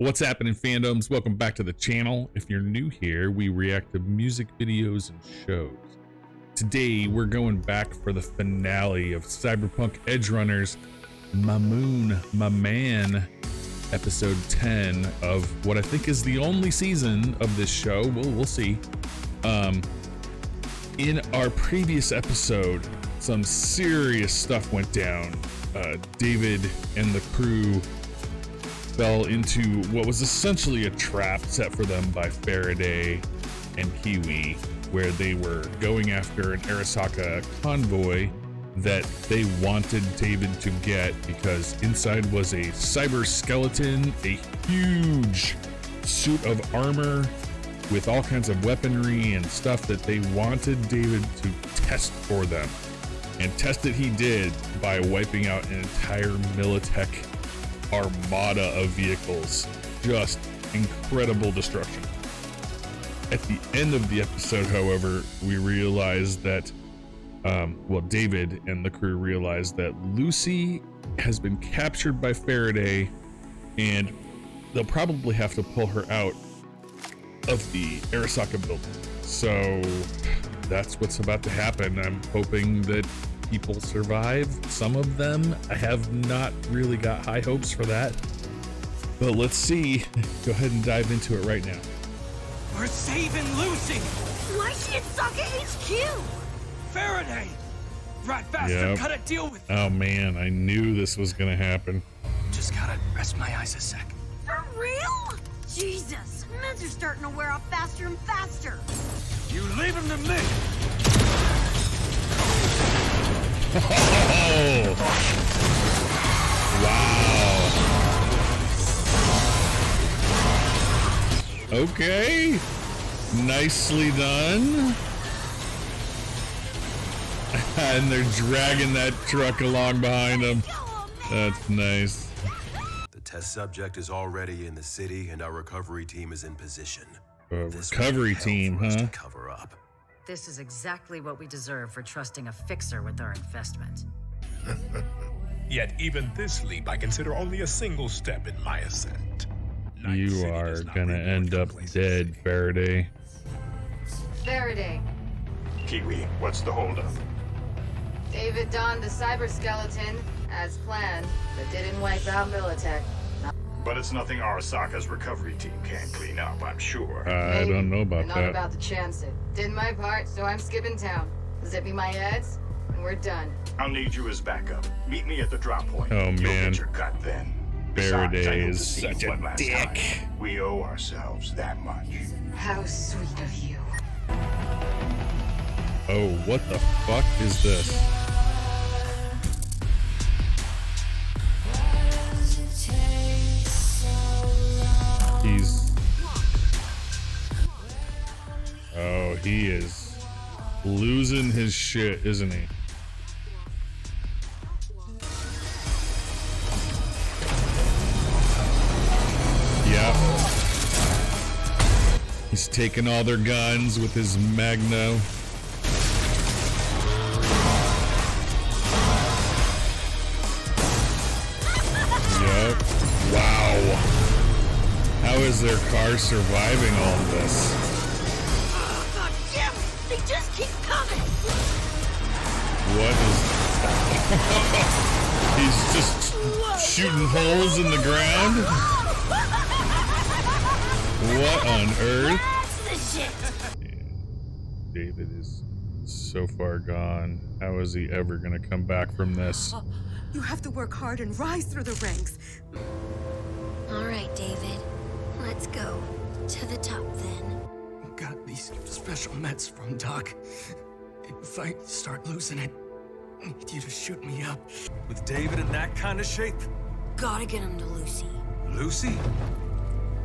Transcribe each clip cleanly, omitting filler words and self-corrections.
What's happening, fandoms? Welcome back to the channel. If you're new here, we react to music videos and shows. Today, we're going back for the finale of Cyberpunk Edgerunners, My Moon, My Man, episode 10 of what I think is the only season of this show. We'll see. In our previous episode, some serious stuff went down. David and the crew fell into what was essentially a trap set for them by Faraday and Kiwi, where they were going after an Arasaka convoy that they wanted David to get because inside was a cyber skeleton, a huge suit of armor with all kinds of weaponry and stuff that they wanted David to test for them. And test it he did by wiping out an entire Militech armada of vehicles. Just incredible destruction. At the end of the episode, however, we realized that David and the crew realized that Lucy has been captured by Faraday, and they'll probably have to pull her out of the Arasaka building. So that's what's about to happen. I'm hoping that people survive, some of them. I have not really got high hopes for that, but let's see. Go ahead and dive into it right now. We're saving Lucy! Why is she at Saka HQ? Faraday! Right faster, cut a deal with Oh man, I knew this was gonna happen. Just gotta rest my eyes a sec. For real? Jesus, meds are starting to wear off faster and faster. You leave him to me! Oh! Wow. Okay. Nicely done. And they're dragging that truck along behind them. That's nice. The test subject is already in the city and our recovery team is in position. Recovery team, huh? To cover up. This is exactly what we deserve for trusting a fixer with our investment. Yet even this leap I consider only a single step in my ascent. You are gonna end up dead, Faraday. Faraday. Kiwi, what's the holdup? David donned the cyber skeleton as planned, but didn't wipe out Militech. But it's nothing Arasaka's recovery team can't clean up, I'm sure. I don't know about Not that. about to chance it. Did my part, so I'm skipping town. Zipping my heads, and we're done. I'll need you as backup. Meet me at the drop point. Oh, You'll man. get your cut then. Faraday Besides, I hope is to see such you a one last dick. time. We owe ourselves that much. How sweet of you. Oh, what the fuck is this? Oh, he is losing his shit, isn't he? Yeah. He's taking all their guns with his Magno. Yep. Wow. How is their car surviving all of this? God damn it! They just keep coming! What is... He's just shooting holes in the ground? What on earth? That's the shit! David is so far gone. How is he ever gonna come back from this? You have to work hard and rise through the ranks. All right, David. Let's go. To the top, then. Got these special meds from Doc. If I start losing it, I need you to shoot me up. With David in that kind of shape? Gotta get him to Lucy. Lucy?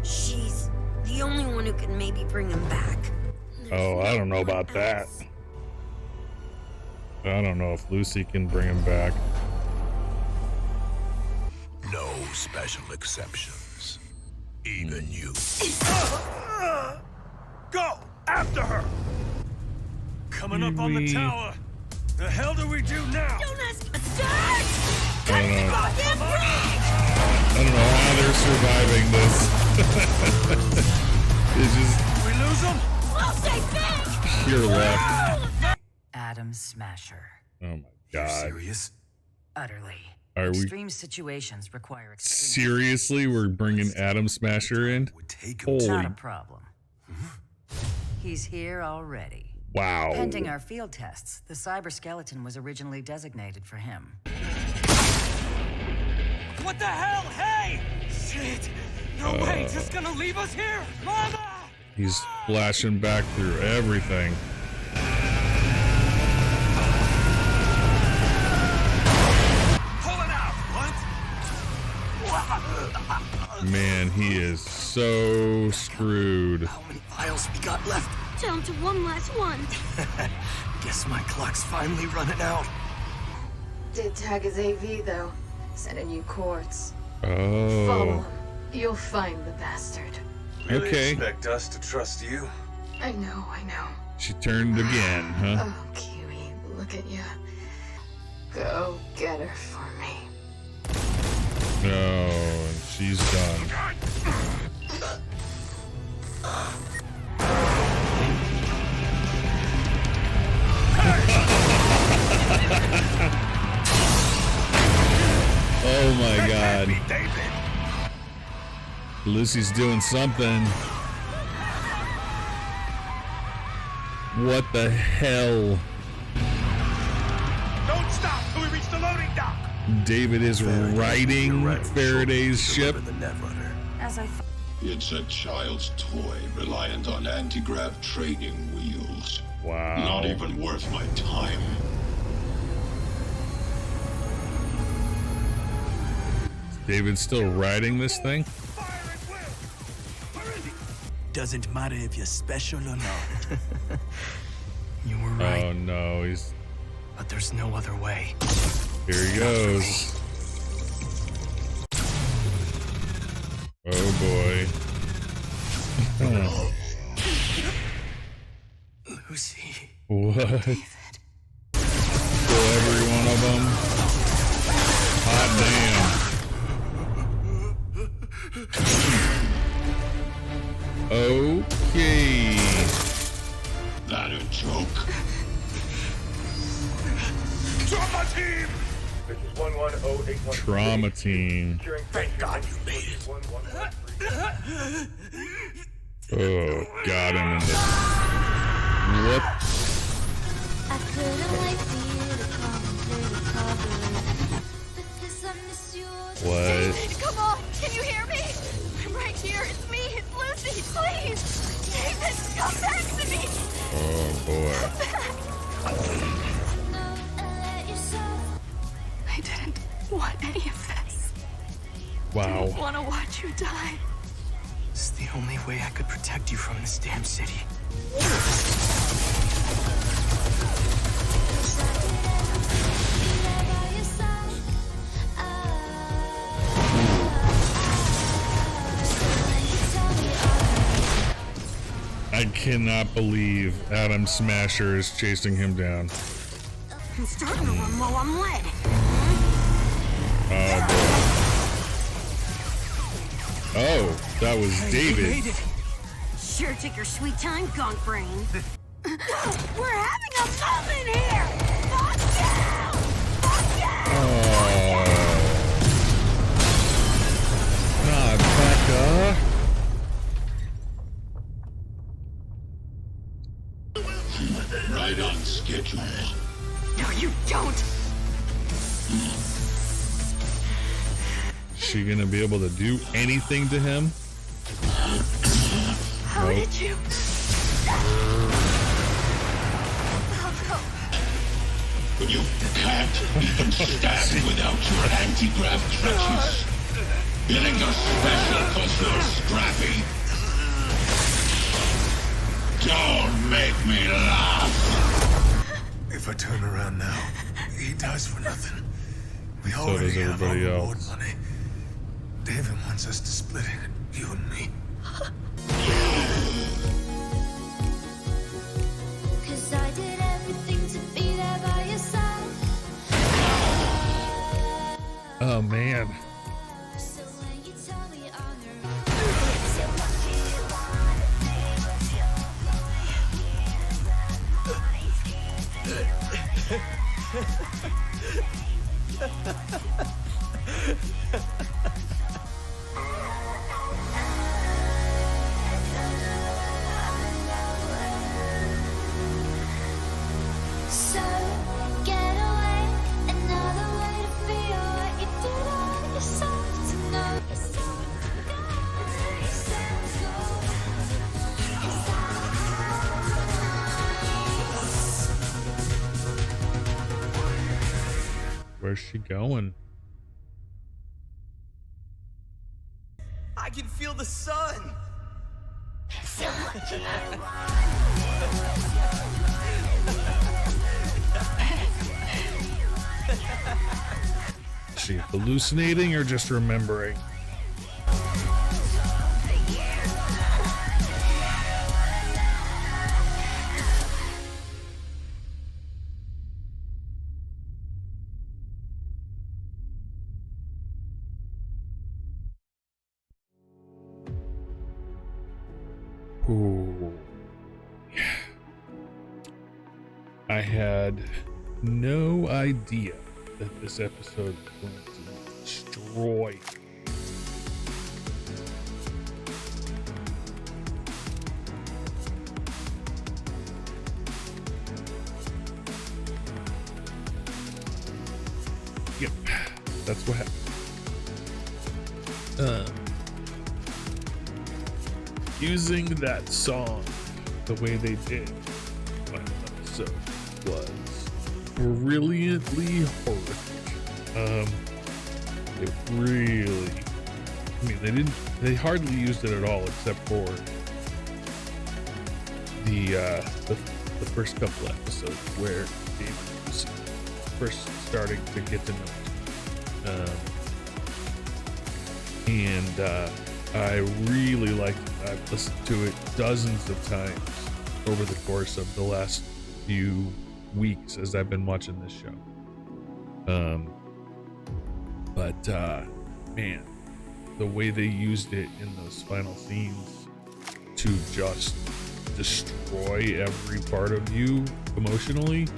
She's the only one who can maybe bring him back. Oh, I don't know about that. I don't know if Lucy can bring him back. No special exceptions. Even you. Go! After her! Coming up on the Kiwi. tower! The hell do we do now? Don't ask. Start! I don't know. Goddamn bridge! I don't know how they're surviving this. It's just We lose them? We'll stay big! pure luck. Adam Smasher. Oh my You're god. serious? Utterly. Are we Extreme situations require extreme. seriously? We're bringing Adam Smasher in? Would take him. Not Holy a problem. He's here already. wow. Pending our field tests, the cyber skeleton was originally designated for him. What the hell? Hey! Shit! No way! Just gonna leave us here? Mama! He's flashing back through everything. Pull it out! What? Man, he is so screwed. How many vials we got left? Down to one last one. Guess my clock's finally running out. Did tag his AV though. Sending you quartz. Follow Oh. him. You'll find the bastard. Really Okay. expect us to trust you? I know, I know. She turned again, huh? Oh, Kiwi, look at ya. Go get her for me. No, and she's done. Oh my god. David. Lucy's doing something. What the hell? Don't stop till we reach the loading dock. David is riding Faraday's ship. The Netrunner. As I thought. It's a child's toy reliant on anti-grav training wheels. Not Wow. even worth my time. David's still riding this thing? Fire at will. Where is he? Doesn't matter if you're special or not. You were right, Oh no, he's but there's no other way. here he goes. Oh boy. Lucy. What? Kill every one of them. Hot damn. Okay. That a joke? Trauma team. This is 11081. Trauma team. Thank God you made it. Oh, got him in the. What? I couldn't wait for you to come through the cover. Because I miss you. What? Come on! Can you hear me? I'm right here. It's me. It's Lucy. Please! David, come back to me! Oh boy. No, let yourself. I didn't want any of this. I Wow. want to watch you die. It's the only way I could protect you from this damn city. I cannot believe Adam Smasher is chasing him down. I'm starting to run low on lead. Oh boy. Oh, that was David. Sure took your sweet time, Gunk Brain. We're having a moment here! Fuck you! Fuck you! Oh. Ah, Becca. Right on schedule. No, you don't! She gonna be able to do anything to him? How Nope. did you? You can't even stand without your anti-grav crutches. You think you're special because you're scrappy? Don't make me laugh. If I turn around now, he dies for nothing. We So already does have our everybody reward else. money. David wants us to split it, you and me. Cause I did everything to be there by your side. Oh man. So when So get away, another way to feel what you did on yourself to know. Where's she going? I can feel the sun. Is she hallucinating or just remembering? Ooh. Yeah. I had no idea that this episode was going to destroy. Yep, that's what happened. Using that song the way they did final episode was brilliantly horrific. It really, I mean, they hardly used it at all except for the first couple episodes where David was first starting to get to know him. I really liked it. I've listened to it dozens of times over the course of the last few weeks as I've been watching this show. Man, the way they used it in those final scenes to just destroy every part of you emotionally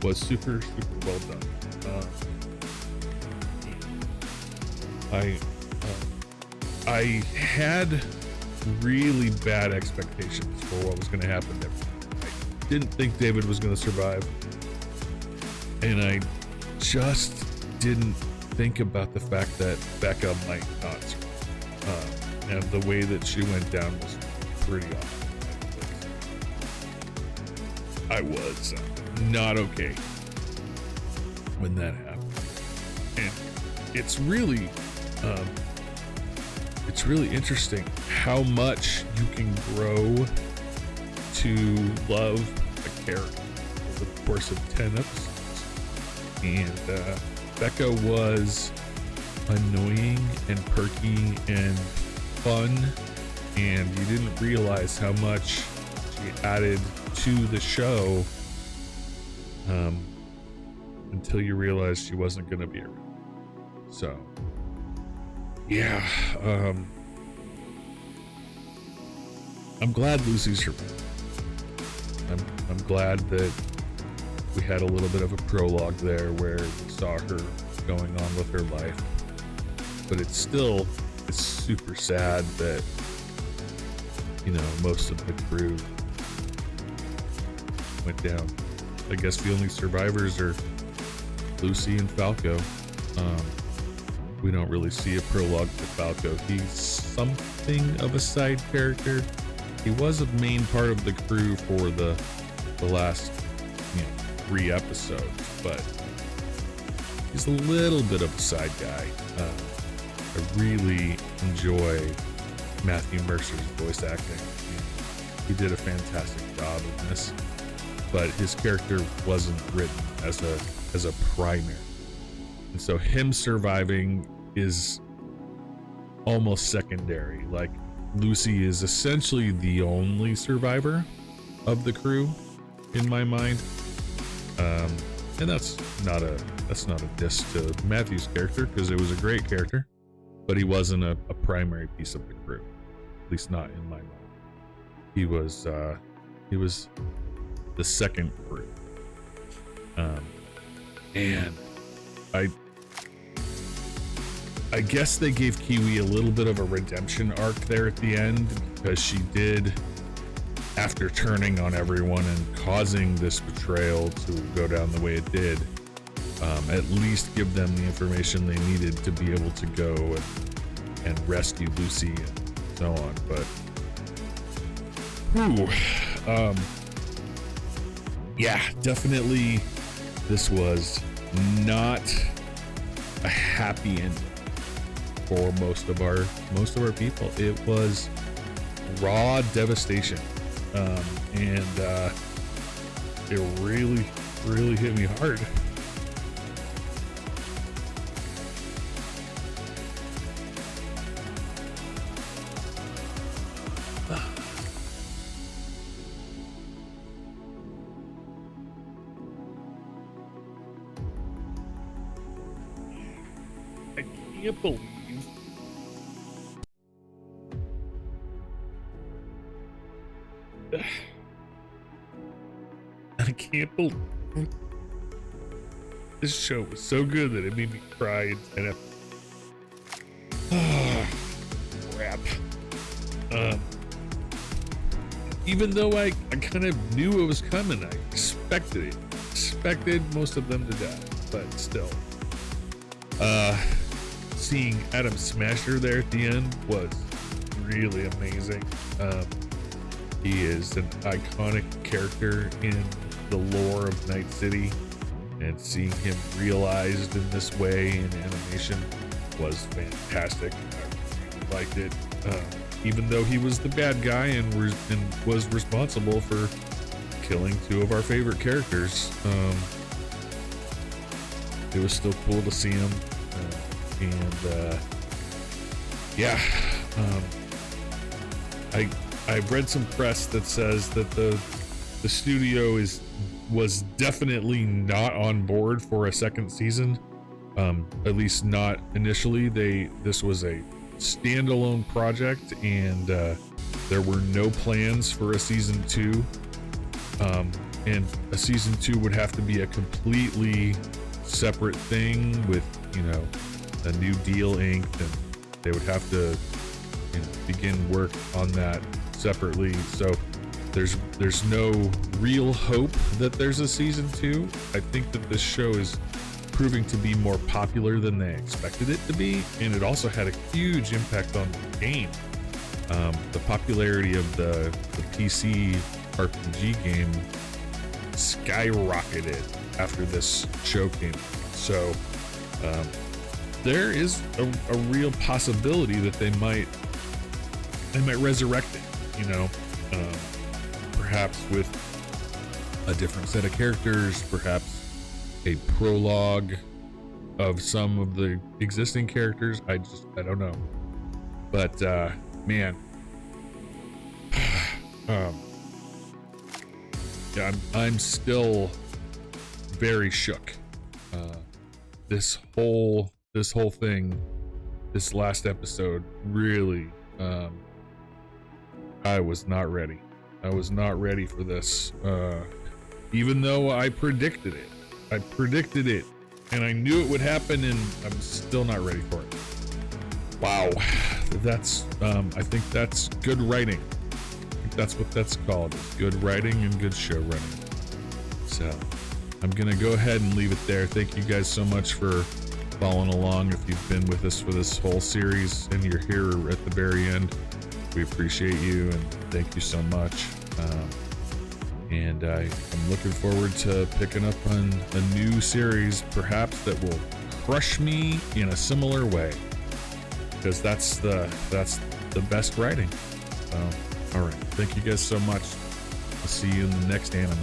was super, super well done. I had really bad expectations for what was going to happen there. I didn't think David was going to survive, and I just didn't think about the fact that Becca might not survive. And the way that she went down was pretty awful. I was not okay when that happened, and it's really interesting how much you can grow to love a character over the course of 10 episodes. And Becca was annoying and perky and fun, and you didn't realize how much she added to the show until you realized she wasn't going to be around. So yeah, I'm glad Lucy's survived. I'm glad that we had a little bit of a prologue there where we saw her going on with her life, but it's super sad that, you know, most of the crew went down. I guess the only survivors are Lucy and Falco. We don't really see a prologue to Falco. He's something of a side character. He was a main part of the crew for the last 3 episodes, but he's a little bit of a side guy. I really enjoy Matthew Mercer's voice acting. He did a fantastic job in this, but his character wasn't written as a primary. And so him surviving is almost secondary. Like, Lucy is essentially the only survivor of the crew in my mind. And that's not a diss to Matthew's character, because it was a great character, but he wasn't a primary piece of the crew, at least not in my mind. He was the second crew. And I guess they gave Kiwi a little bit of a redemption arc there at the end, because she did, after turning on everyone and causing this betrayal to go down the way it did, at least give them the information they needed to be able to go and rescue Lucy and so on. But yeah, definitely this was not a happy ending for most of our people. It was raw devastation, and it really hit me hard. I can't believe this show was so good that it made me cry in 10 episodes. Crap. Even though I kind of knew it was coming, I expected most of them to die, but still. Seeing Adam Smasher there at the end was really amazing. He is an iconic character in the lore of Night City, and seeing him realized in this way in animation was fantastic. I really liked it, even though he was the bad guy and was responsible for killing two of our favorite characters. It was still cool to see him, yeah. I've read some press that says that the studio was definitely not on board for a second season, at least not initially. This was a standalone project, and there were no plans for a season 2, and a season 2 would have to be a completely separate thing with, a new deal inked, and they would have to begin work on that separately. So there's no real hope that there's a season 2. I think that this show is proving to be more popular than they expected it to be, and it also had a huge impact on the game. The popularity of the PC RPG game skyrocketed after this show came out. So there is a real possibility that they might resurrect it, perhaps with a different set of characters, perhaps a prologue of some of the existing characters. I don't know. But man, yeah, I'm still very shook. This whole thing, this last episode, really, I was not ready. I was not ready for this. Even though I predicted it, and I knew it would happen, and I'm still not ready for it. Wow, that's I think that's good writing. I think that's what that's called. It's good writing and good show running. So I'm gonna go ahead and leave it there. Thank you guys so much for following along. If you've been with us for this whole series and you're here at the very end, we appreciate you and thank you so much. And I'm looking forward to picking up on a new series, perhaps that will crush me in a similar way, because that's the best writing. So, all right, thank you guys so much. I'll see you in the next anime.